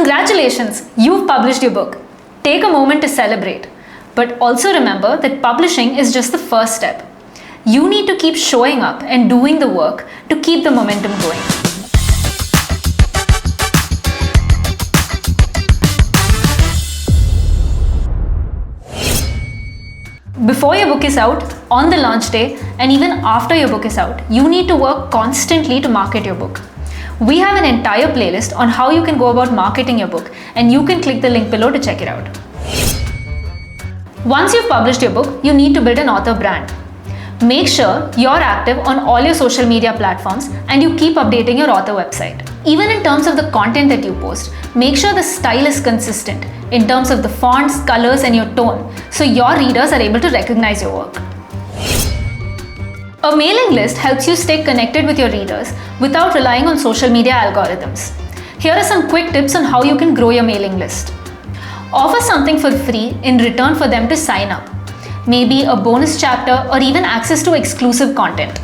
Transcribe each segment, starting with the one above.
Congratulations, you've published your book. Take a moment to celebrate. But also remember that publishing is just the first step. You need to keep showing up and doing the work to keep the momentum going. Before your book is out, on the launch day, and even after your book is out, you need to work constantly to market your book. We have an entire playlist on how you can go about marketing your book, and you can click the link below to check it out. Once you've published your book, you need to build an author brand. Make sure you're active on all your social media platforms and you keep updating your author website. Even in terms of the content that you post, make sure the style is consistent in terms of the fonts, colors, and your tone, so your readers are able to recognize your work. A mailing list helps you stay connected with your readers without relying on social media algorithms. Here are some quick tips on how you can grow your mailing list. Offer something for free in return for them to sign up. Maybe a bonus chapter or even access to exclusive content.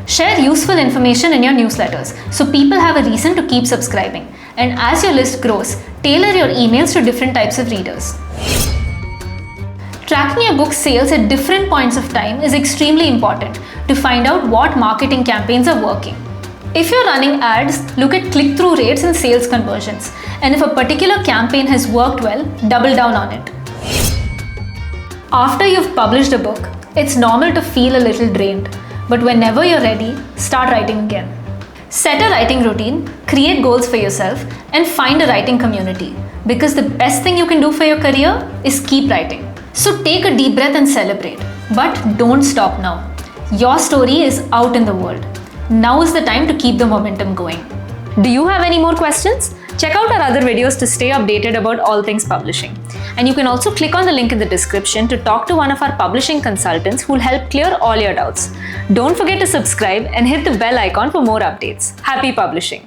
Share useful information in your newsletters so people have a reason to keep subscribing. And as your list grows, tailor your emails to different types of readers. Tracking your book's sales at different points of time is extremely important to find out what marketing campaigns are working. If you're running ads, look at click-through rates and sales conversions. And if a particular campaign has worked well, double down on it. After you've published a book, it's normal to feel a little drained. But whenever you're ready, start writing again. Set a writing routine, create goals for yourself, and find a writing community. Because the best thing you can do for your career is keep writing. So take a deep breath and celebrate. But don't stop now. Your story is out in the world. Now is the time to keep the momentum going. Do you have any more questions? Check out our other videos to stay updated about all things publishing. And you can also click on the link in the description to talk to one of our publishing consultants who will help clear all your doubts. Don't forget to subscribe and hit the bell icon for more updates. Happy publishing!